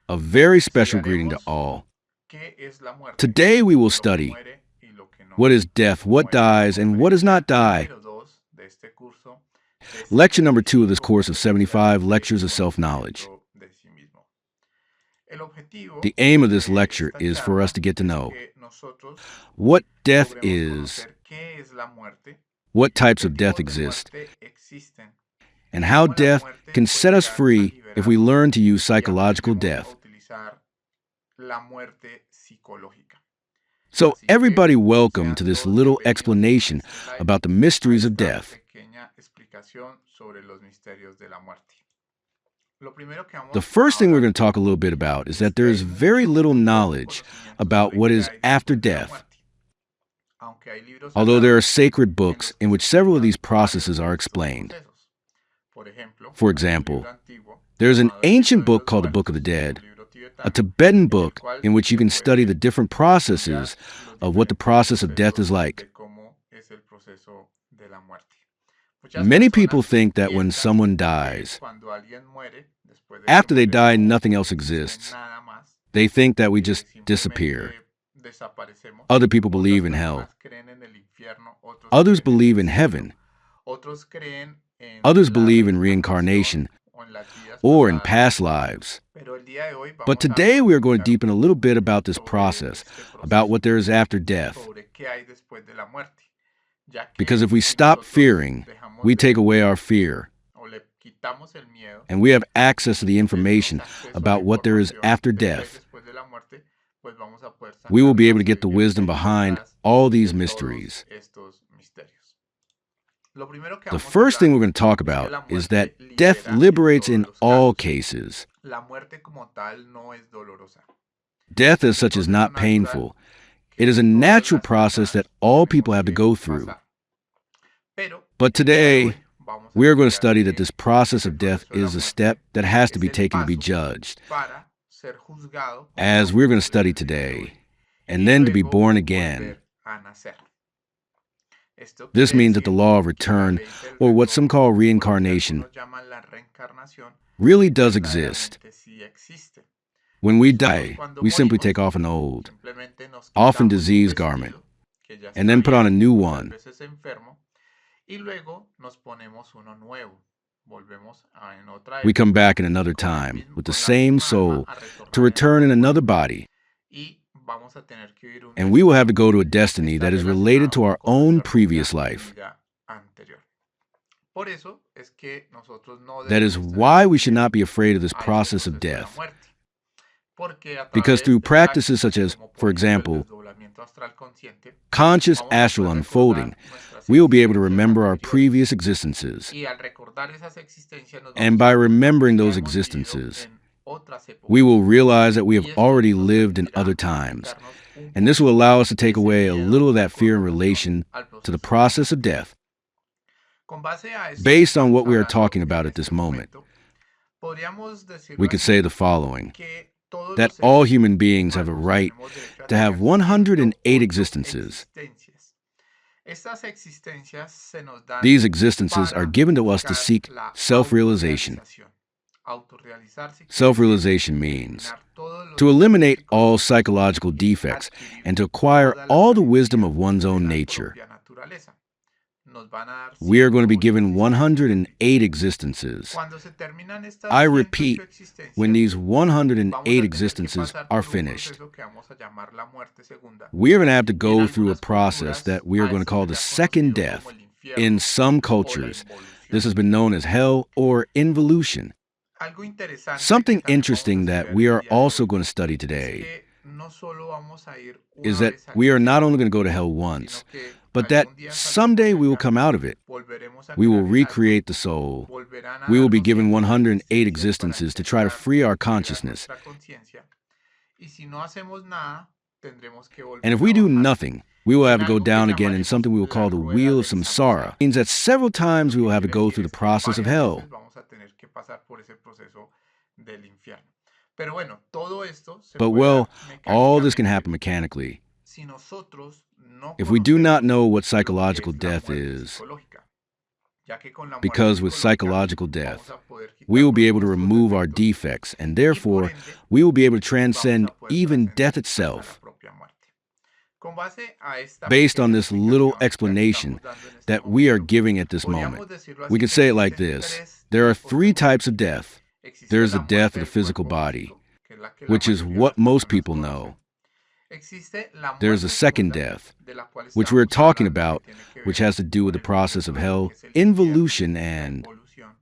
A very special greeting to Estudiaremos all. qué es la muerte, Today we will lo que study muere y lo que no what is death, what muere y dies, no and muere. what does not die. Número 2 de este curso de Lecture number 2 of this Psico-Analítico course of para iniciar 75 el lectures of self-knowledge. conocimiento de sí mismo. El objetivo The aim of this de lecture esta is for us charla to get to es know que nosotros what death logremos is, conocer qué es la muerte, what types qué of death tipos de exist, muerte existen and y how cómo la death muerte can puede set us llegar a free if we liberarnos learn to use y psychological aprendemos a death. utilizar la muerte psicológica. So, Así que everybody, welcome to sean this todos little bienvenidos a explanation este live, about the a mysteries of esta death. pequeña explicación sobre los misterios de la muerte. Lo primero que The vamos first a thing we're hablar going to talk a little bit about is es that que there hay is very mucho little o poco knowledge conocimiento about sobre what qué is hay after después de la death. muerte. Aunque hay libros Although there are sagrados sacred en books los que in se which several of these explican varios processes de are estos explained. procesos. Por ejemplo, For hay un libro example, antiguo there's an llamado El Libro ancient de book los called the Book of the Muertos, Dead, un libro a tibetano, Tibetan en el book cual in which you se can study the puede different estudiar processes los of what the diferentes process of death is procesos like. de cómo es el proceso de la muerte. Muchas Many people personas think that when piensan someone que dies, cuando alguien muere, después de que after they muere, die, no nothing else existe exists. nada más, They think that we just disappear. simplemente desaparecemos. Other people Otras believe in hell. personas creen en el infierno, otros Others creen en el believe in cielo, heaven. otros creen en Others la believe in reencarnación reincarnation o en las vidas or in pasadas. past lives. Pero el día de hoy But vamos a today we are going to profundizar un deepen a little poco bit about this sobre process, este about proceso, what there is after death. sobre qué hay después de la muerte, ya Because que if we si stop nosotros fearing, dejamos we de take away our fear, o le quitamos el miedo, and we have access to the le information tenemos acceso a la about what there is información after de qué hay death, después de la muerte, pues vamos a poder we will sacar be able la to get the sabiduría wisdom que hay behind detrás all de these todos mysteries. estos misterios. Lo primero que The vamos a first thing hablar we're going to talk es que about la is that muerte death libera en liberates todos in los all casos. cases. La muerte como tal no es dolorosa. Death as Es un such is proceso not natural painful. que It is a todas natural las process that personas all tenemos people have to que go through. pasar. Pero But el día de today, hoy vamos a we are going to estudiar study that que this process ese of death proceso de la is a step muerte that has to es be el taken to be paso judged, para ser juzgado por as lo we're que going to ocurrió en study el día de hoy today, and y then to be luego born again. volver a nacer. Esto This quiere means that the decir law of que la return, ley del or what some retorno, call o lo que reincarnation, algunos llaman la reencarnación, really does exist. verdaderamente sí existe. When we Nosotros die, cuando we simply morimos take off an old, simplemente nos often quitamos un diseased garment, vestido que ya and está then put on a viejo, new muchas one. veces enfermo, y luego nos ponemos uno nuevo. Volvemos en otra We come época back in another con, time with the con la same misma alma soul a to retornar en return in otro another cuerpo body, y vamos a tener que vivir un and we will have to destino go to a que destiny está that is related to relacionado our con own nuestra previous propia life. vida anterior. Por eso es que nosotros no That is debemos tener why we should miedo not be afraid of this a este process of proceso de la death. muerte. Porque a Because través through de practices such prácticas as, como for por ejemplo el example, desdoblamiento astral consciente, conscious vamos a astral poder unfolding, recordar nuestras we will be able to existencias remember our anteriores. previous existences. Y al recordar esas existencias nos And vamos a by dar cuenta remembering que those hemos vivido existences, en otras épocas. we will realize that we have Y esto already nos lived in permitirá other times. quitarnos un And this will poco allow us to take ese away a miedo little of that con fear in relación relation al to the proceso de la process of muerte. death. Con base a esto que Based on estamos what we are hablando talking en about at este this moment, momento, podríamos decirlo we could así, say the following: que todos that los all seres human beings have a humanos right tenemos derecho a to have tener 108 108 existences. existencias. Estas existencias se nos dan These existences are para given to us to buscar seek la self-realization. autorrealización. Autorrealizarse quiere decir Self-realization means eliminar todos los to eliminate defectos all psicológicos psychological y defects adquirir and to acquire toda la all the wisdom sabiduría of one's de own la nature. propia naturaleza. Nos van a dar We are going to be 108 given existencias. 108 existences. Cuando se terminan estas I 108 repeat, when existencias, these vamos a 108 tener que existences pasar are por un finished, proceso que vamos a llamar la muerte segunda. we are going to have to Y en go through a algunas process culturas that we are a going to esto call se the le ha second conocido death. como el In infierno some o la cultures, this involución. has been known as hell or involution. Algo interesante que Something también vamos a interesting that estudiar we el are día de also hoy going to study es today que no solo vamos a ir is una that vez al we are not infierno, only going to go to hell sino once, que but that algún día saldremos someday de we will acá, come out of it. volveremos a We will crear el alma, recreate the soul. volverán a We will be darnos given 108 existencias para existences to try to intentar free our liberar consciousness. nuestra conciencia. Y si no hacemos nada, tendremos que volver And if a we do bajar nothing, we will en have to go algo que down again in llamaremos something we will la call the rueda wheel of del samsara. samsara. It means that several times we Lo will que have to quiere go decir through the es que process of varias hell. veces vamos a tener que pasar por ese proceso del infierno. Pero bueno, todo esto se But puede well, dar all this can happen mecánicamente mechanically si nosotros no if we do not conocemos know what lo que psychological es la death muerte is. psicológica. ya que con la muerte because with psicológica psychological vamos death, a poder we will quitarnos be able to nuestros remove our defectos defects, and y por therefore ende we will be able to vamos transcend a poder even death trascender a la itself. propia muerte. Con base a esta Based on pequeña this little explicación que explanation estamos dando en este that we are momento, giving at this moment, podríamos decirlo we así could que say it like existen this. tres There are tipos de three muerte. types of death. Existe There's la the death muerte of the del physical cuerpo body, físico, que es la que la which is mayoría de what las most personas people conocen. know. Existe la There's a muerte second segunda, death, de la cual which we're estamos talking hablando, about, que tiene que which ver has to do with con the el process of mundo infierno, hell, que es el infierno, involution, la and involución,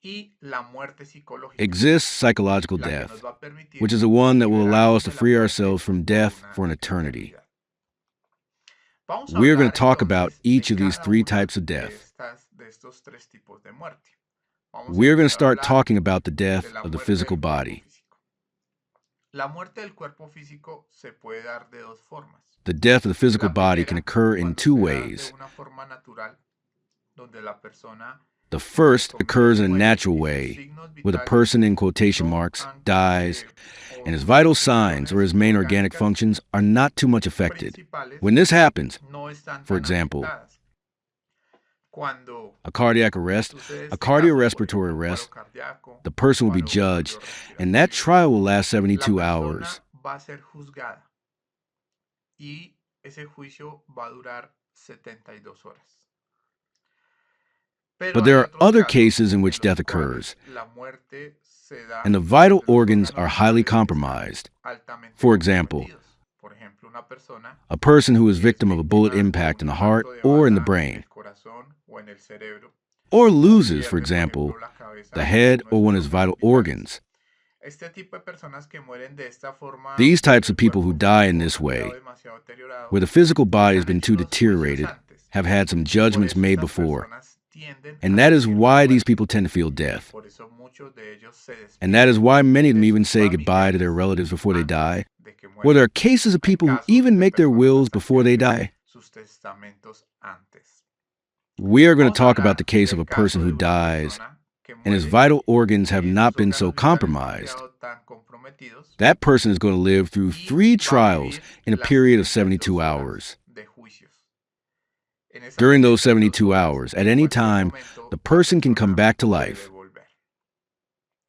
y la muerte psicológica, exists psychological la que death, nos va a permitir which is the one that will allow us liberarnos to de la free muerte ourselves from por death una for an eternity. eternidad. Vamos a We are going hablar to talk about entonces each de of these cada three una types of de death. estos tres tipos de muerte. Vamos a We are going to empezar a start hablar talking about the de death la of the muerte physical del cuerpo body. físico. La muerte del cuerpo físico se puede dar de dos formas. The death of the physical La body can primera, occur in cuando two se da ways. de una forma natural, donde la persona, The first entre comillas, occurs in a muere natural y sus way, signos where the vitales person, in quotation no marks, han, dies, o and his sus vital signs or his main funciones organic orgánicas functions are not too much affected. principales When this happens, no están for tan example, afectadas. Cuando a cardiac arrest, sucede a este caso, por cardiorespiratory ejemplo, un arrest, paro cardíaco, the person will be paro judged, and that cardiorrespiratorio, trial will last la 72 persona hours. va a ser juzgada y ese juicio va a durar 72 horas. Pero But hay there are otros other casos cases in en which los death cuales occurs, la muerte se da and the vital donde los organs órganos are highly vitales están compromised. altamente For example, comprometidos. Por ejemplo, una persona a person who is que es victim of a bullet víctima de impact in un the heart impacto de or in the bala en brain, el corazón o en el cerebro, or o loses, for pierde, por example, ejemplo, la cabeza the o head uno de or one of sus his órganos vital vitales. organs. Este tipo de personas que mueren de esta forma, These types donde of el people who cuerpo die in físico this ha quedado way, demasiado deteriorado, where the physical body se has han been hecho too unos juicios deteriorated, antes. have had some Por judgments eso made estas before, personas tienden and a that is sentir why these muerte. people tend to feel Y death. por eso muchos de ellos se And that is why many of them de even sus say goodbye to their familiares relatives before they antes die, de que or there mueran. are cases of Hay people who casos even de make their personas wills hasta que before they hacen die. sus testamentos antes. We are going to Vamos a talk about the hablar case of del a person caso who de una dies, persona que and his muere vital organs have y not sus been so órganos vitales no han compromised. quedado tan comprometidos That person is going to live through y 3 va a trials vivir in a las period of 72 72 horas hours. de juicios. En esas During those 72 72 horas, hours, at en any cualquier time, momento, the la person can come persona back to puede life. volver.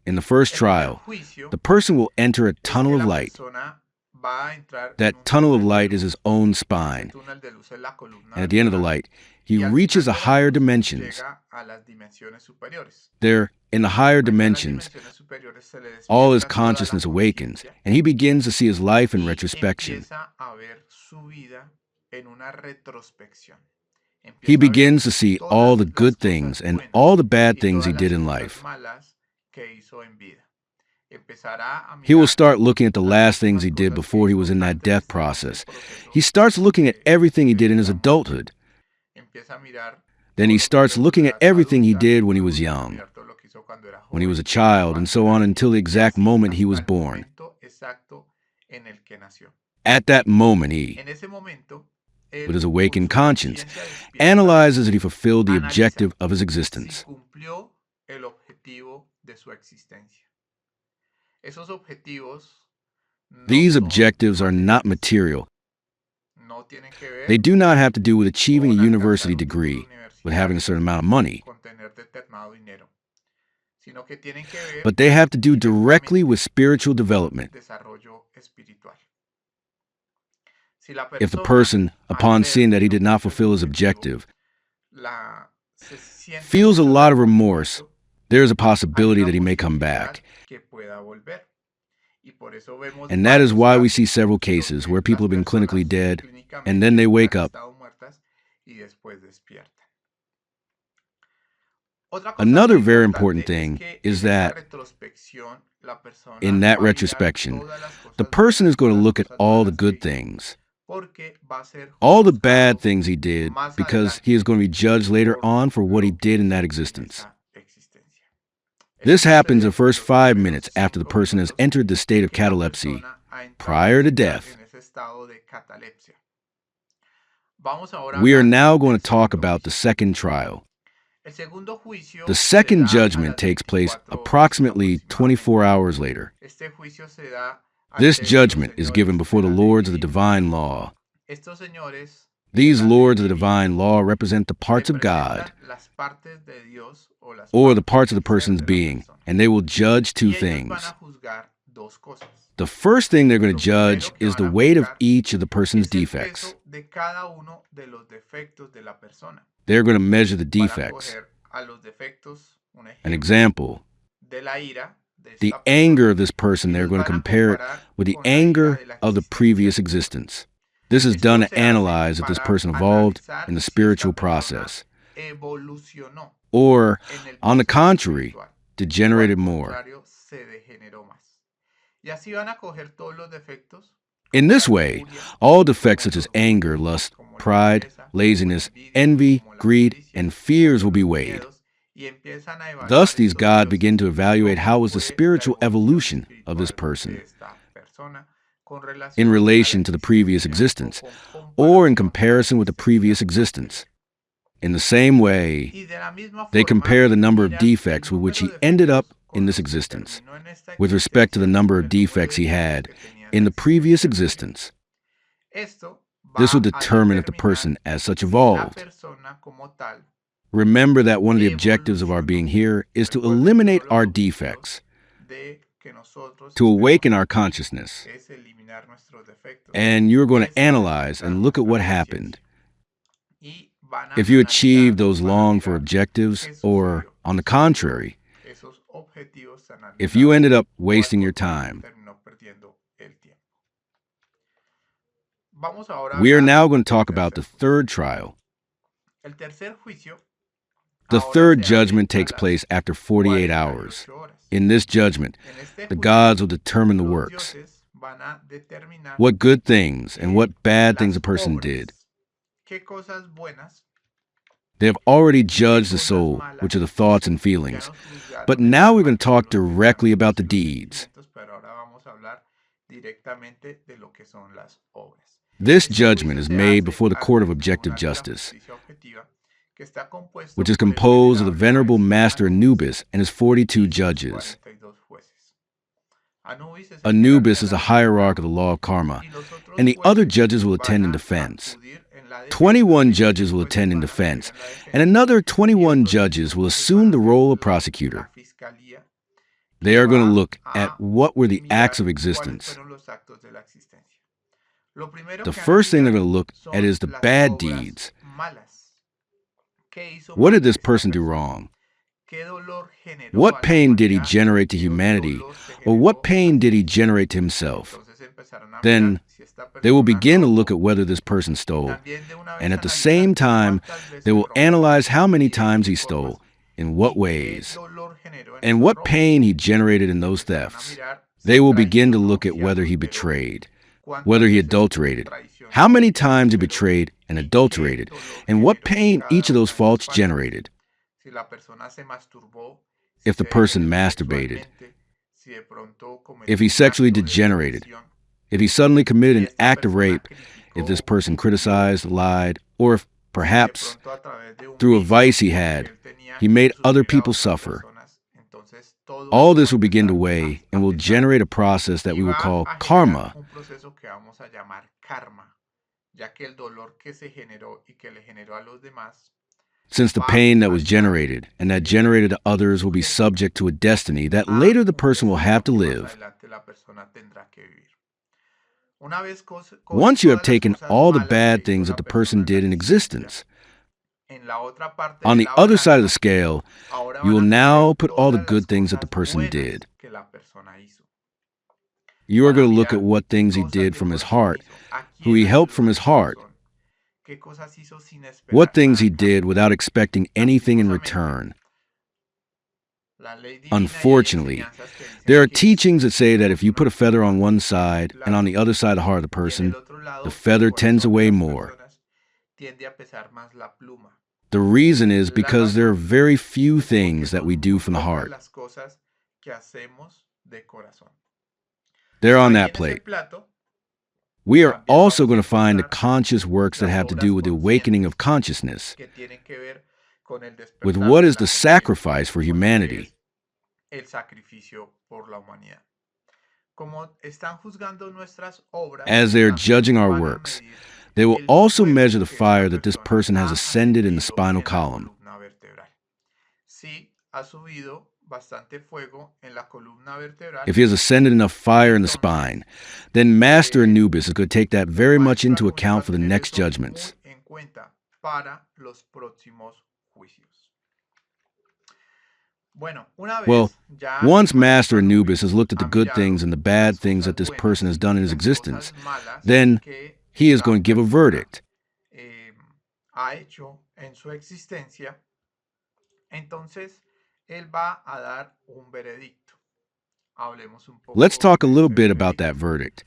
In the first El primer trial, juicio the person will enter a es que tunnel of la light. persona va a entrar en That un tunnel of túnel de light is luz. his own Este spine. túnel de luz es la columna And at the end of the vertebral. light, he Y al reaches final a de la higher luz dimensions. llega a las dimensiones superiores. There, in the higher Allá en las dimensions, dimensiones superiores se le all his despierta toda la consciousness awakens, conciencia and he begins to see his life in y retrospection. empieza a ver su vida en una retrospección. He Empieza a ver begins to see all todas the las good cosas things and buenas all the bad y things he todas did las in cosas life. malas que hizo en vida. Empezará a He will mirar start looking at the las last things últimas he did cosas que before he hizo was in that antes de death estar en ese process. proceso He starts looking at de, everything he did in his la muerte. adulthood. Empieza a mirar Then todo he lo que starts hizo en looking su at edad everything he adulta, did when he was empieza a young, mirar todo lo que hizo cuando era when he was a joven, child, and so cuando on era until the niño, y exact así moment he hasta was el born. momento exacto en el que nació. At that moment, he, En ese momento, with él, his con awakened su conscience, conciencia despierta, analyzes that he fulfilled the analiza objective of his si existence. cumplió el objetivo de su existencia. Esos objetivos no These son objectives are not materiales. material. No tienen que ver They do not have to do with achieving a con alcanzar university un título degree, with having a universitario, certain amount of money, con tener determinado dinero, sino que tienen que ver but they have to do directly with directamente spiritual con development. desarrollo espiritual. Si la If the persona, person, al upon ver seeing that he que did no not cumplió fulfill his su objetivo, objective, se siente feels a mucho lot of remorse, remordimiento, there is a hay possibility una that he may come posibilidad back. que pueda volver. Y por eso vemos And that is varios why we casos see several donde cases where people las have been clinically personas dead, and clínicamente then they wake han up. estado muertas y después despiertan. Otra cosa Another muy very importante important thing que is en esa that retrospección la persona in that va a mirar retrospection, todas las the cosas person buenas is going y to las look at cosas all the malas good que hizo, things, porque va a ser all the bad juzgado things he did, más because he is adelante going to be judged later por on for what he lo que did in that hizo en existence. esa existencia. This Esto happens sucede the first en los 5 primeros minutes after the 5 person has minutos entered the state of que la catalepsy, persona ha entrado prior to ya death. en ese estado de catalepsia. Vamos ahora a We are hablar now going del to talk segundo about the juicio. second trial. El segundo juicio The se second da a judgment las takes place 24 horas approximately 24 aproximadamente. hours later. Este juicio se da This ante los judgment is señores given de before the la ley lords of the divina. divine law. Estos señores These lords of the divine law represent the parts of God representan las partes de Dios o las or the partes parts of the del ser person's de la being, persona. and they will judge two Y ellos van things. a juzgar dos cosas. The first thing they're going Lo to judge primero que is the van a weight of juzgar each of the person's es el defects. peso de cada uno de los defectos de la persona. They're going to measure the Van a defects. coger a los defectos, un An ejemplo example, de la ira de the esta anger persona, of this person, y they're los going to van a compare it comparar with the con la ira anger de la of the existencia. previous existence. This is done Esto to se hace analyze if this para person evolved analizar in the si esta spiritual persona process, evolucionó or, en el on the proceso contrary, espiritual, o degenerated al more. contrario se degeneró más. Y así van a coger todos los defectos. In this la way, lujuria, all defects como such el as orgullo, anger, lust, como la pride, pereza, como la laziness, envidia, envy, como la greed, codicia, and fears will como be los weighed. miedos, y empiezan a evaluar Thus, these estos gods dioses begin to evaluate cómo how was the fue la spiritual evolución evolution of this espiritual person de esta persona con in relación a la relation to the previous existencia existence, o con or in comparación a la comparison with the previous existencia existence. In the same way, y de la misma they forma compare the number of miran el defects with which número he de ended up defectos in con this los que existence, terminó en esta with respect to the existencia number con of el número defects de he defectos had que tenía en in la the previous existencia anterior. existence. Esto This will va a determine if the determinar person as such si la evolved. persona como tal Remember that one of the objectives of our evolucionó. being here is to Recuerden que uno eliminate de los our objetivos defects, de que nosotros to estemos awaken aquí our consciousness. es eliminar nuestros defectos, And you're going es to analyze despertar and look at nuestra what happened. conciencia. Y van a If you analizar, achieve those van a longed for mirar objectives, qué or, sucedió, on the si logró contrary, esos objetivos tan if you anhelados, ended up o al wasting your contrario, time. terminó perdiendo el tiempo. Vamos ahora a We are hablar now going to del talk about the tercer juicio. third trial. El tercer juicio The ahora third se hace judgment a takes las place after 48 hours. 48 horas. In this judgment, En este the juicio, gods will determine the los works, dioses van a determinar what good things and what bad things a las person obras, did. qué cosas buenas, They have already qué judged the cosas soul, malas, which are the thoughts and ya feelings. nos juzgaron But el now we're alma, going to que talk son los directly about the pensamientos y los deeds. sentimientos, pero ahora vamos a hablar directamente de lo que son las obras. This Este judgment juicio is se made hace before the ante court of el objective tribunal de la justice, justicia objetiva, que está compuesto which is por el composed of the venerable venerable master Anubis Anubis and his 42 y sus judges. 42 jueces. Anubis es el Anubis jerarca is de a la hierarch of the karma, law of karma, y los otros and the other jueces judges will van attend in a defense. acudir en la defensa, 21 y judges los will jueces attend in van a acudir defense, en la defensa, and another y 21 estos judges will jueces assume van the a role of ser la prosecutor. fiscalía They que are going to va look a at what were the acts mirar of cuáles existence. fueron los actos de la existencia. Lo primero The que van a first thing they're mirar going to look at son is the las bad obras deeds. malas. ¿Qué hizo What mal did this esta person do persona? wrong? ¿Qué dolor generó What a la pain did he humanidad? generate to ¿Qué humanity? dolor se Or what generó pain a did he sí mismo? generate to himself? Entonces empezarán a Then mirar si esta they will persona begin to look robó. at whether this person stole, También de una and vez at the same analizar time, cuántas veces they will robó analyze how many y de times qué he formas stole, in what y qué ways, dolor generó en and esos what robos. pain he generated in those Empezarán a thefts. mirar They si will begin to traicionó, look at si whether he adulteró, betrayed, cuántas whether he veces adulterated, traicionó, how many times he adulteró, betrayed and y qué adulterated, dolor and what generó pain cada each of those una de esas faults partes. generated. Si la persona se masturbó, si If the se person degeneró masturbated, sexualmente, si de pronto cometió if he un sexually acto de degenerated, violación, if he suddenly committed si an esta act of persona rape, if this criticó, person mintió, criticized, lied, or if si de perhaps pronto a través de un through a vicio vice he que had, él tenía he made other insumiera a people otras suffer. personas, entonces todo All esto this va will a begin to empezar weigh and a will pesar generate a process that y we will va call a generar karma. un proceso que vamos a llamar karma, ya que el dolor que se generó y que le generó a los demás Since the va pain that a was estar generated and that generated to others will be subject to a destiny that a later the un person will have to destino que más live. adelante la persona tendrá que vivir. Una vez coges Once you have todas las taken cosas all the malas bad que hizo things la that the persona person en la did in existencia, existence, en la otra parte on de the la other side of the balanza, scale, ahora you van will a now coger put all the todas las good things that the cosas person buenas did. que la persona hizo. You are Van a going to look at mirar what qué things he cosas did el from his corazón heart, hizo, a who quién he helped ayudó from el his heart, corazón, qué cosas hizo sin what esperar things nada he a cambio. did without expecting anything in Lastimosamente, return. la ley divina y hay Unfortunately, enseñanzas que there are dicen que teachings that say that if you una put a feather on pluma one en un side and on lado the other side the heart of the y en person, el otro the lado feather el tends to corazón de weigh las more. personas tiende a pesar más la pluma. The reason is La because there are razón very few es porque things that son we do muy from the pocas heart. las cosas que hacemos de corazón. They're on Ahí that en ese plate. plato We are también also vamos going a to find the encontrar conscious works that las have to obras do with the awakening of conscientes consciousness, que tienen que ver con el with despertar what de is la the conciencia, sacrifice for con lo que humanity. es el sacrificio por la humanidad. Como están juzgando nuestras obras, As they are también judging our van a works, medir They will el also fuego measure the que fire esta that this persona person has ha ascended in the añadido spinal en la column. columna vertebral. Si ha subido bastante fuego en la columna vertebral, If he has ascended enough fire in the entonces spine, then Master eh, Anubis is going to take that very el much maestro into Anubis va account a for the tener next eso judgments. muy en cuenta para los próximos juicios. Bueno, una Well, vez ya once el Master maestro Anubis Anubis has looked at the ha good things mirado and the bad las things cosas that this person has buenas done in y his las existence, cosas malas then que he is esta going to give a persona verdict. ha hecho en su existencia, entonces él va a dar un veredicto. Hablemos un Let's poco talk a de little ese bit about that veredicto. verdict.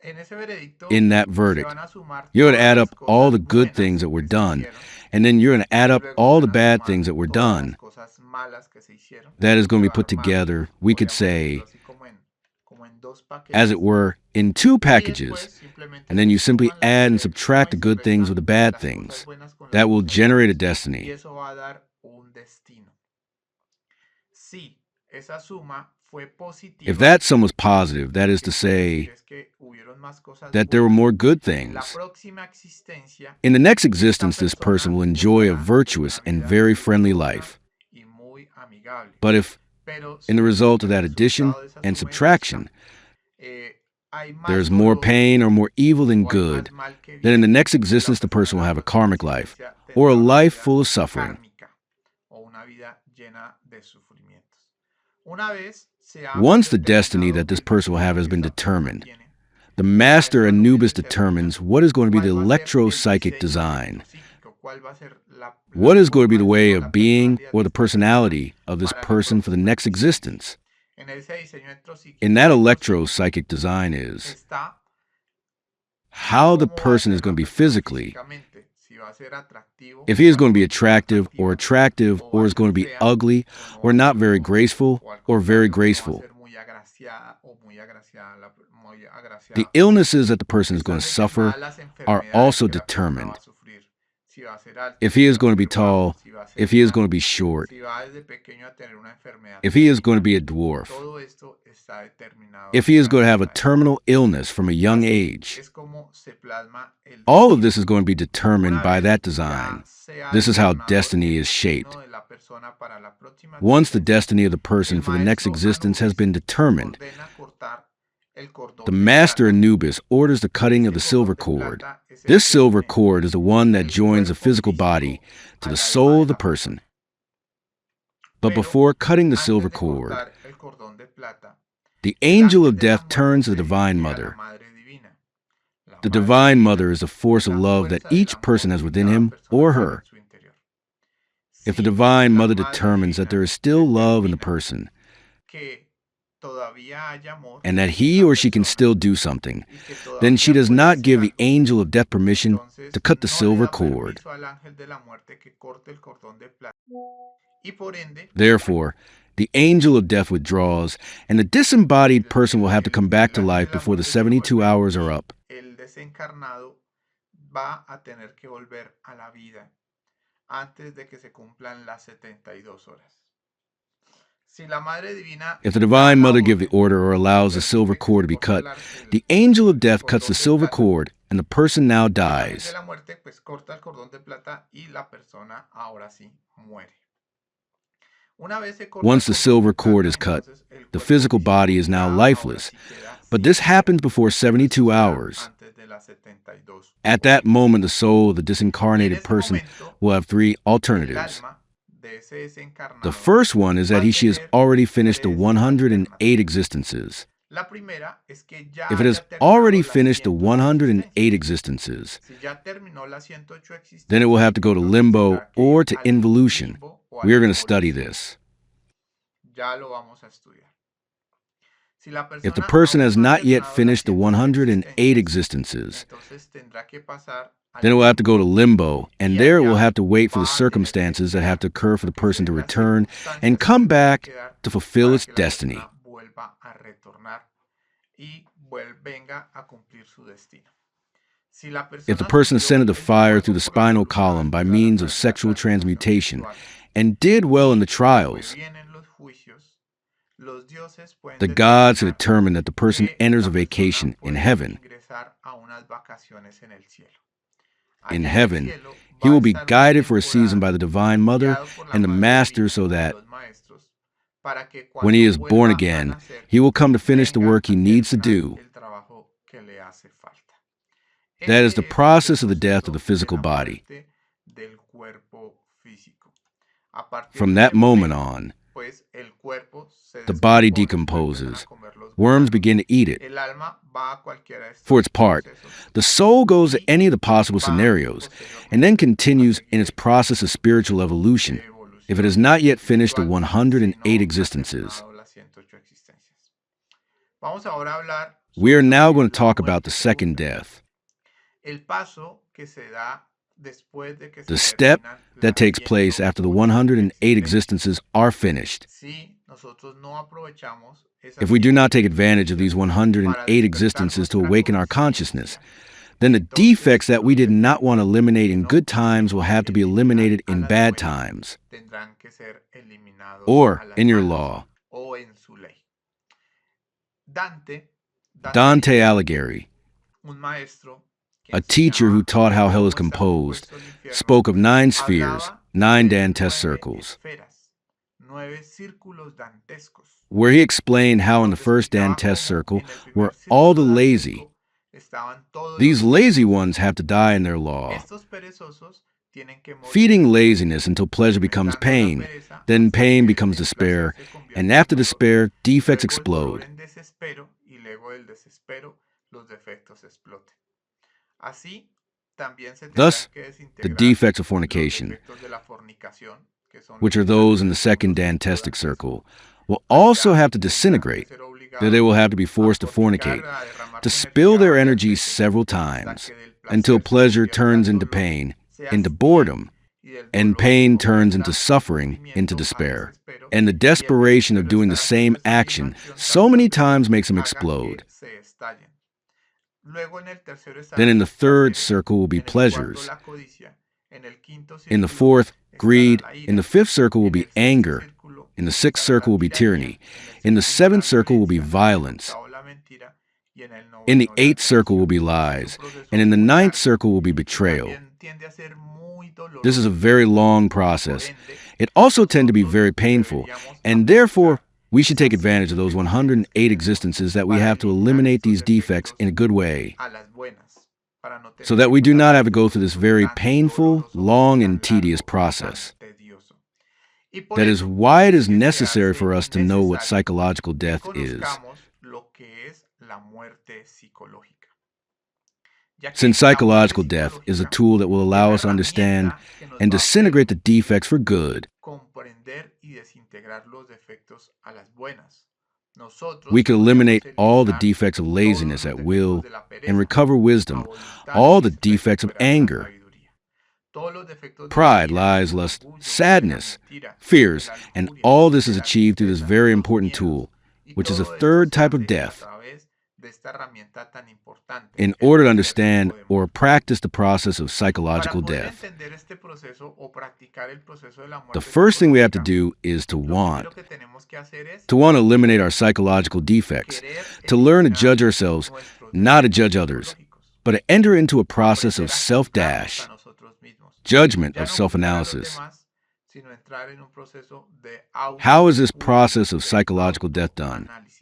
En ese veredicto In that se verdict, van a sumar you're going to todas add las up all cosas the good things buenas that were que se done, hicieron and then you're going to add y up luego all se the van a bad sumar things that were todas las done. cosas malas que se hicieron. That is going Se to be va a put armar, together, we could podríamos decirlo say, así como en dos as it paquetes. were, in two Y packages, después simplemente and then se you simply suman las add and subtract the y se good things with the restan bad las cosas things. buenas con las That will cosas generate a malas y destiny. eso va a dar un destino. Si esa suma fue positiva, If that sum was positive, that is to say es que hubieron más cosas that there were buenas. more good En la things. próxima existencia, In the next esta existence, this person persona will enjoy a gozará de virtuous una and vida very friendly dichosa life. y muy amigable. But if, Pero in the si result of el that addition resultado de esa and suma y resta, subtraction, hay más there is more dolor pain or more evil than o hay más good, mal que then in the bien, next la existence, the persona person en will la have a próxima karmic life, existencia or a tendrá una life vida full of suffering. kármica o una vida llena de sufrimientos. Una vez se ha Once the destiny determinado that this el person will destino have has que been esta persona determined, tiene, the el Master maestro Anubis determina determines what is going to be the cuál va a ser el electropsychic diseño design. electropsíquico, cuál va a ser la What is going to be the forma way o of la being personalidad or de the esta persona personality of this para la person for the próxima next existencia. existence? En ese diseño In that electropsíquico electropsychic design is está how the cómo va a person ser is going la to be persona physically, físicamente, si va a ser atractivo if he is o going to be al attractive or attractive, o va or a is ser going to be fea ugly, o no or va a not ser very hermosa graceful, o al or very contrario no va a graceful. ser muy agraciada o muy agraciada muy The agraciada. illnesses that the person is going Están to suffer determinadas las are enfermedades also que la persona va determined. a sufrir. Si va a ser alto, If si he is va a going to be ser bajo, tall, si va a ser if he is enano, going to be short, si va desde pequeño a tener una enfermedad if he is going to be a terminal. dwarf, Todo esto está determinado if he is ya going to have a desde la terminal illness from a young Así age. es como se plasma el All of destino. this is going to be determined Una by vez that ya design. se ha This is how determinado destiny el is shaped. destino de la persona para la próxima Once the existencia, destiny of the person el for the next maestro existence has Anubis been determined, ordena cortar el the cordón de Master plata. Anubis orders the cutting of Ese the silver cordón de cord. plata es el This que silver une cord is the one that el joins the cuerpo physical body físico to al the alma soul de of the la person. persona. But Pero before cutting the antes silver de cord, cortar el cordón de plata, the el angel ángel of de la death turns to muerte the le Divine dice a la Mother. Madre Divina. La The Madre Divine Divina Mother is the force es of la love that fuerza del each person amor has que within cada him persona or lleva her. en su interior. If the Si Divine la Mother Madre determines that Divina there is still love in the determina person, que todavía hay amor and that en he esa or she can persona still do something, y que then she todavía does puede not hacer give the algo, angel of death permission entonces to cut the no le silver da cord. permiso al ángel de la muerte que corte el cordón de plata. Y por ende, Therefore, the angel of death withdraws, and the disembodied person will have to come back to el ángel life de la before the muerte se 72 devuelve hours are y up. el desencarnado va a tener que volver a la vida antes de que se cumplan las 72 horas. Si la Madre Divina If the da Divine la Mother give the orden order or allows the permite silver que se cord to be corte cut, el the angel of death cuts the cordón de silver plata, cord, and the person now el ángel de dies. la muerte pues corta el cordón de plata y la persona ahora sí muere. Una vez se corta Once the el cordón silver de cord plata, is cut, entonces el the cuerpo physical físico body is now ya ahora lifeless. sí queda But sin this vida. happens before Eso 72 sucederá hours. antes de las 72 At that horas. moment, the soul of the Y en disincarnated ese person momento, will have three el alternatives. alma de ese The desencarnado first one is va that a she has tener already finished the tres 108 alternativas. existences. La primera es que ya If it has haya terminado already las finished the 108 108 existencias. existences, Si ya terminó las 108 then it will existencias, have to go to entonces limbo tendrá que or ir to al involution. limbo o a We la are going to study involución. this. Ya lo vamos a estudiar. Si la If the persona person has aún no ha not yet terminado las finished the 108 108 existencias, existences, entonces tendrá que pasar al then it will have to go to limbo. limbo, and Y there it will allá have to wait for va the a tener que circumstances that have to esperar occur for a the que se person to den las return and circunstancias come que tienen back que dar to fulfill para its que la destiny. persona vuelva a retornar y venga a cumplir su destino. Si la If the persona person subió ascended the ese fire through fuego the por la spinal columna column by vertebral a means of través de la sexual transmutación transmutation sexual and did well in the y le fue trials, bien en los juicios, los dioses pueden the gods had determinar determined that the person que enters a la persona vacation in puede heaven. ingresar a unas vacaciones en el cielo. in Allá en el heaven, cielo he va a will be estar una guided for a season temporada by the Divine Mother guiado por la and the Madre Master Divina so y that los maestros para que when he cuando is born vuelva a again, nacer he will come to finish the venga work he a needs to terminar do. el trabajo que le hace falta. That is the Este es el process of the death of the proceso de physical la body. muerte del cuerpo físico. A partir From de that ese moment momento, on, pues el cuerpo se the body descompone, lo empiezan a decomposes. comer los Worms gusanos. begin to eat it. El alma va a cualquiera de For estos its part, procesos the soul goes to y any of the possible va scenarios and posteriormente then a continues in seguir its process of spiritual de evolution if it has evolución not yet finished the espiritual 108 si no ha existences. terminado las 108 existencias. Vamos ahora a hablar We are sobre now going to la talk about the muerte second segunda. death, El paso que se da después de que the se step terminan that las takes place after the 108 108 existencias. existences are finished. Si nosotros no aprovechamos esas If we do not take 108 advantage of these para 108 despertar existences to nuestra awaken our consciousness, conciencia, then the entonces defects that we los did not defectos want to eliminate que in no good times will pudimos have to be eliminar eliminated a in las bad buenas times, tendrán que ser eliminados or a las in your malas law. o en su ley. Dante Dante Alighieri, un maestro que a teacher who taught how hell is cómo está composed, compuesto el infierno, spoke of 9 spheres, hablaba 9 de Dantes 9 circles, esferas, 9 círculos dantescos, where he explained how in the donde first explicaba Dantes cómo circle en el primer were all the círculo lazy. dantesco estaban todos These los lazy perezosos. ones have to die in their law. Estos perezosos tienen que morir Feeding laziness until pleasure becomes alimentando la pain, pereza then hasta pain que becomes el despair, placer se convierte and en after dolor. despair, defects Luego el dolor explode. en desespero y luego del desespero los defectos exploten. Así también se Thus, tendrán que the desintegrar defects of los fornication, defectos de la fornicación, que son which los are que those están in en the el second segundo Dantistic círculo circle, dantesco. will Allá also have to tendrán que disintegrate, ser that they obligados will have to be a forced to fornicar, fornicate, a derramar to su spill energía their varias energies veces several hasta times, que del until placer se pleasure convierta turns en into dolor, pain, se into hastíen boredom, y del and dolor pain se turns convierta into en suffering, into sufrimiento a despair. desespero And the y el desperation of desespero doing the estar haciendo same esa misma action acción so tantas many veces times makes them haga explode. que se estallen. Luego en el tercero Then in estarán the los third placeres, circle will be en el cuarto pleasures. la codicia, en el quinto In the círculo fourth, estará greed. la In ira, the fifth circle will en be el sexto anger. círculo In the sixth estará la circle will be tiranía, tyranny. en In el the séptimo la seventh circle will be violencia, en el violence. octavo la mentira y en el In the noveno la eighth circle will traición. be Es un lies. proceso And in the muy ninth largo circle will be y betrayal. también tiende a ser muy This is a doloroso. very long Por process. ende, It also tends to be nosotros very painful, deberíamos and therefore, aprovechar we should take esas advantage of those 108 existencias que 108 tenemos existences that we para have to eliminar eliminate estos these defects in a defectos good way, a las buenas, para no so tener that que we do not pasar have to este go through this proceso very tan painful, doloroso, long, tan and tedious largo y tan process. tedioso. Y por That is eso why it es is que se necessary hace for us to know what necesario psychological que death is. conozcamos lo que es la muerte psicológica, ya que Since la muerte psychological death is a psicológica tool that will es allow la us to understand herramienta que nos and va a disintegrate the defects for good, comprender y desintegrar los defectos a las buenas. Nosotros we could podríamos eliminate all the eliminar defects of todos laziness los at defectos will de la and pereza recover a wisdom, voluntad all y the defects of recuperar la anger, sabiduría. Todos los defectos de la pride, ira, lies, el lust, orgullo, de la sadness, mentira, de fears, la and lujuria, all this de is la achieved through this tristeza, very los important miedos. tool, Y which is a todo esto third se type of hace a death, través de esta herramienta tan importante in que es order to el understand séptimo or demonio. practice the process of Para psychological poder death. entender este proceso o practicar el proceso de la The muerte first thing we have to psicológica, do is to lo want. primero que tenemos que hacer es To want to eliminate our psychological defects, querer to learn to eliminar judge ourselves, nuestros not to defectos judge others, psicológicos, but to enter into a process aprender of a juzgarnos self-dash, a nosotros mismos, judgment ya of no juzgar a los self-analysis. demás, sino entrar en un proceso de How is this process of psychological death done? autoanálisis.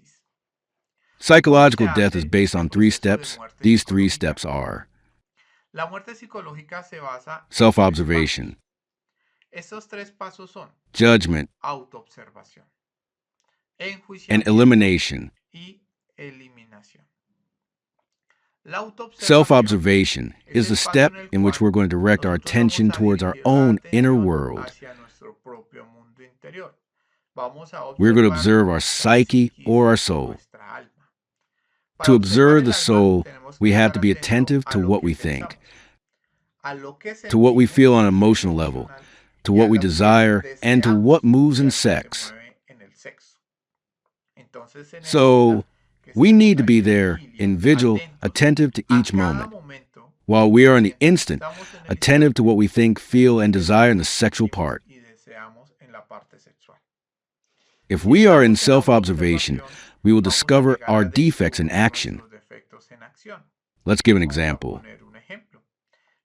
Psychological ¿Cómo se death is hace based el on 3 proceso de steps. muerte These 3 psicológica? steps are La muerte psicológica se basa en 3 self-observation, pasos. Estos 3 pasos son judgment, autoobservación, and enjuiciamiento elimination. y eliminación. La autoobservación Self-observation is es the el paso step en el in which cual we're going to direct our nosotros vamos attention a towards our dirigir la own inner atención world. hacia nuestro propio mundo interior. Vamos a We're going to observar observe our nuestra psyche psiquis, or our soul. nuestra alma. To Para observar observe el the alma, soul, tenemos we que have estar to be atento attentive a to lo what que we think, pensamos, a lo que to what we sentimos feel on a an nivel emotional level, emocional to y a what we lo que desire, and to deseamos what moves y a in lo que se sex. mueve en el sexo. Entonces se So, necesita que we estemos need to be ahí en there, vigilia, in vigil, atentos attentive to a each cada moment, momento, while we are in the mientras instant, estamos en el attentive to instante what we think, feel, and que desire in the sentimos sexual part. y deseamos en la parte sexual. If Si we are in estamos en self-observation, autoobservación, we will vamos a discover llegar our a defects in descubrir action. nuestros defectos en acción. Let's give an Vamos a example. poner un ejemplo.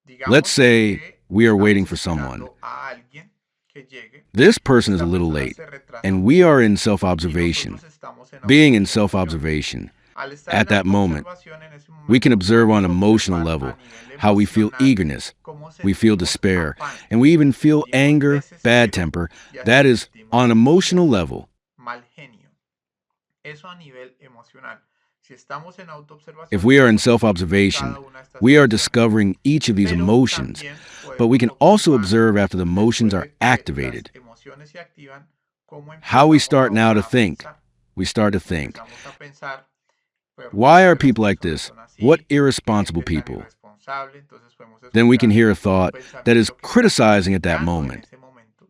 Let's Digamos say que we are waiting estamos for someone. esperando a alguien que llegue This y person is a esta little persona late, se retrasa and un we are poco in y self-observation. nosotros estamos en Being in autoobservación. self-observation, Al estar at en that moment, autoobservación en ese we can momento observe on podemos emotional observar a level nivel how we feel emocional eagerness, cómo we feel sentimos despair, afán, and we even feel sentimos anger, bad desespero temper. y hasta That is sentimos on an emotional level. mal genio. Eso a nivel emocional. Si estamos en autoobservación, If we are in podemos describir self-observation, cada una de estas we are emociones. discovering each of these Pero emotions, también but we can podemos also observar, observe after the emotions después are de que las activated. emociones se activan, cómo How we empezamos start now ahora to a think. pensar. We start to think. Empezamos a pensar, ¿por Why qué are las people like personas this? son así? What ¿Qué irresponsible gente tan people? irresponsable? Entonces podemos Then we can escuchar hear a un thought that is pensamiento que está criticizing at that criticando en moment. ese momento.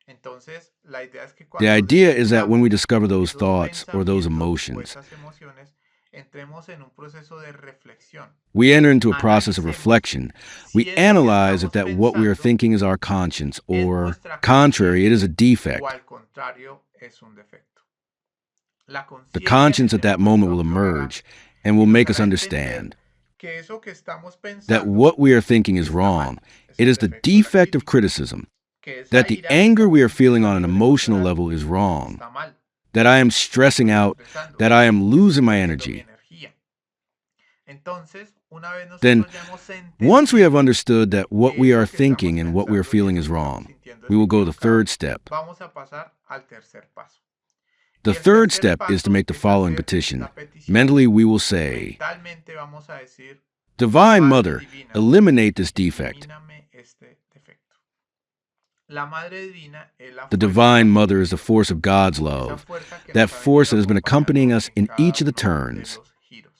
Entonces, la idea es que The cuando idea is that when we descubramos discover those esos thoughts or those pensamientos o emotions, esas emociones, entremos en un proceso de reflexión. we enter into a process of Analicemos reflection. si We eso que analyze if estamos that what we are pensando thinking is our conscience, es or nuestra contrary, it is a conciencia defect. o al contrario es un defecto. La The conciencia en conscience at ese that moment momento will aflorará emerge and y will nos make us hará entender understand que eso que estamos that pensando what we are thinking is está mal. wrong. Es It el is the defecto de la defect of crítica. criticism. Que esa That the ira que anger we are estamos feeling sintiendo on a an nivel emotional emocional level is wrong. está mal. That I am stressing Estoy out, estresando, that I am estoy losing my perdiendo mi energy. energía. Entonces, una vez Then, nosotros ya hemos once we have entendido understood that what que we eso are que thinking estamos and what we are pensando y feeling eso is que estamos wrong, sintiendo we es will go to the equivocado, third step. vamos a pasar al tercer paso. The Y el third tercer step is to paso make the es following hacer petition. la petición. Mentally, we will say, Mentalmente vamos a decir, Divine Madre Mother, Divina, eliminate this defect. elimíname este defecto. La Madre Divina es la The fuerza Divine que Mother is the nos force of God's esa love, fuerza que that nos ha force that venido has been accompanying acompañando us en in each of the cada uno de turns. los giros.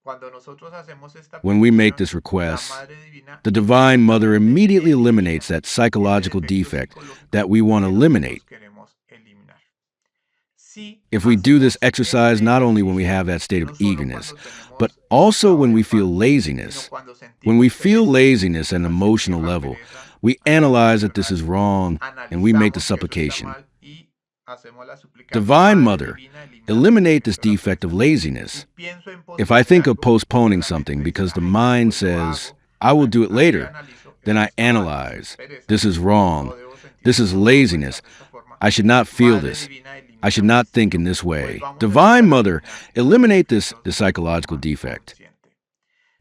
Cuando nosotros hacemos esta When we make petición, this la request, Madre Divina the Divine Mother inmediatamente immediately elimina eliminates that ese psychological defecto defect psicológico that we want to que eliminate. nosotros queremos eliminar. Si If we do this hacemos este exercise not only when we ejercicio, have that state no of solo eagerness, cuando but tenemos el also estado when de we feel afán, sino laziness, cuando when we sentimos feel pereza, laziness at an al sentir emotional la level, pereza we a nivel analyze that this emocional, is wrong and we make the analizamos que eso está supplication. mal y hacemos la súplica, Divine Madre Mother, Divina, elimíname eliminate este this defecto de la defect of pereza. laziness. Si pienso en If I posponer think of algo, postponing la something mente dice, because the ay, mind pues lo says, hago, I will do it así later, analizo, then eso I está mal, eso es analyze. pereza, This is wrong. no debo sentir This is eso, no debo pensar laziness. de esta forma. I should not feel Madre this. Divina, I should elimíname not esto. think in this Pues way. vamos a Divine empezar a Mother, eliminar eliminate los this defectos de psychological forma defect. consciente.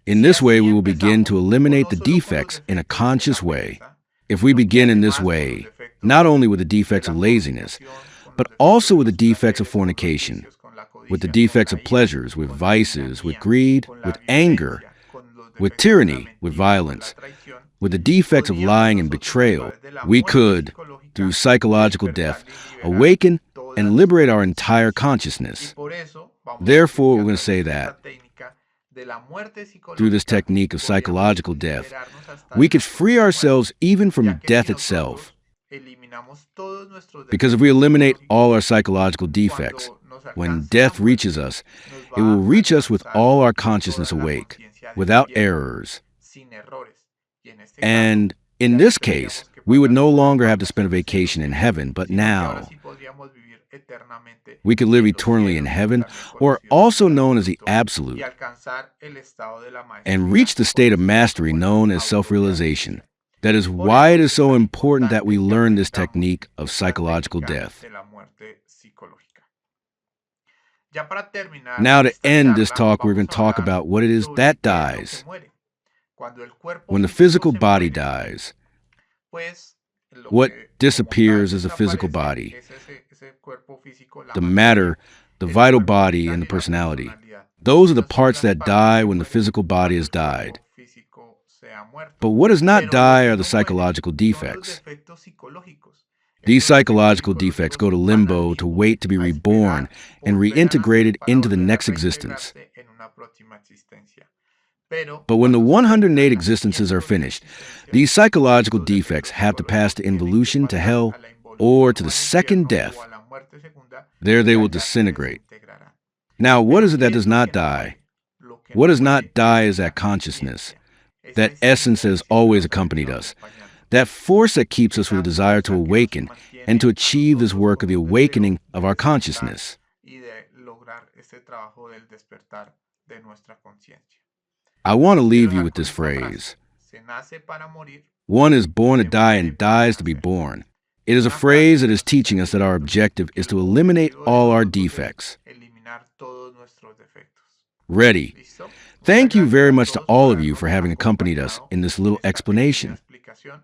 In Si this way, we así will begin empezamos, to o eliminate no the solo con los defects in a defectos de conscious la way. pereza, If we sino que begin in this además con los way, defectos not only with the de defects la of laziness, fornicación, con los but defectos also de with the los defects of placeres, con los fornication, vicios, con la with the codicia, con defects la of ira, pleasures, with con la vices, with tiranía, greed, con la with anger, violencia, con los with defectos de la tyranny, with mentira, con la violence, traición, with the defects of podríamos lying and nosotros a betrayal, través de la we muerte could, through psicológica, psychological death, despertar y liberar awaken and todas liberate our nuestras entire conciencias. Y consciousness. por eso vamos a decir Therefore, que we're a going to say través de that esta técnica de la muerte through this psicológica technique of podríamos psychological death, liberarnos hasta we de could la free propia muerte, ourselves even ya from que death si itself. nosotros eliminamos todos nuestros Because if we defectos eliminate all our psicológicos, psychological defects, cuando nos when alcance la death reaches muerte, us, nos it will va a reach us with alcanzar all our con consciousness toda la awake, conciencia without despierta, errors. sin errores. Y en este caso, And in ya no this tendríamos case, que we would pasar no por las longer have to spend a vacaciones en los vacation in cielos, heaven, but sino que ahora now sí podríamos vivir eternamente we could live en los eternally in cielos, heaven, también or conocidos also como el known as the absoluto, y absolute, alcanzar el estado de la and maestría, reach the state of conocido mastery como la known as self-realization. autorrealización. That is Por why eso it es is so tan important that we importante que learn this aprendamos technique of esta psychological técnica death. de la muerte psicológica. Ya para terminar Now, to esta end this charla, talk, we're going vamos to a talk hablar about what it is sobre that qué es lo que dies. muere. Cuando el cuerpo When the físico physical se body muere, dies, pues lo what que como tal disappears is a physical desaparece body. es ese cuerpo físico, la The materia, matter, the el vital cuerpo body, vital and the y la personality. personalidad. Those are the Esas son parts las that partes die que when the mueren physical body cuando has el cuerpo died. físico se ha muerto. But what does not Pero lo die que are no the muere psychological son los defects. defectos psicológicos. These Esos defectos psychological defects go to psicológicos van limbo al to limbo, wait to be a reborn esperar and volver a nacer reintegrated para into the volver a next existence. reintegrarse en una próxima existencia. Pero But when the cuando se 108 terminan las existences are 108 finished, existencias, these psychological los defects defectos have to pass to psicológicos tienen que involution, to pasar hell, a la or involución to o the al second infierno death. o a la muerte segunda, There they y will allá se disintegrate. desintegrarán. Now, what Pero is it ¿qué that es does lo not que no die? muere? Lo que What no does not muere die es is la that consciousness, conciencia, that esa essence that esencia has que siempre always nos ha accompanied venido us, acompañando, that force that keeps us with esa a desire to fuerza que nos awaken and to mantiene a achieve this nosotros work of con the un deseo awakening of de our despertar consciousness. y de lograr este trabajo del despertar de nuestra conciencia. I want to Quiero leave you dejar with con this esta frase: phrase. Se nace para morir. One is born to Se die muere and para dies to be nacer. born. It is a Una phrase that frase is teaching us that our objective is to eliminate all our defects. eliminar todos nuestros defectos. Ready. ¿Listo? Thank you Muchas very gracias a much to todos all por of you for habernos having accompanied us acompañado in this en little esta pequeña explanation. explicación.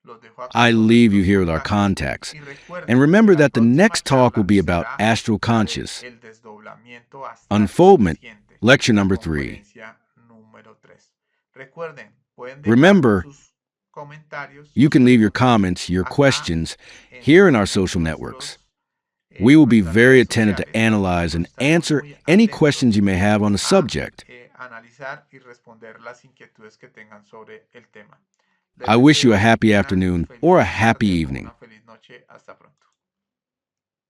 Los dejo acá I con leave you nuestros here with our contactos. contacts. Y recuerden And que remember la that the próxima next talk will charla be about será astral la de conscious. el desdoblamiento astral Unfoldment, consciente, lecture la number 3. conferencia número 3. Recuerden, pueden dejar Remember, sus comentarios, you sus can leave your preguntas comments, your acá questions, en here in our social networks. We will be nuestras very redes attentive to sociales. analyze and Estaremos answer muy any atentos questions you may have on the a subject. analizar y responder las inquietudes que tengan sobre el tema. Les I wish you a deseo happy una afternoon feliz or a happy tarde o evening. una feliz noche. Hasta pronto.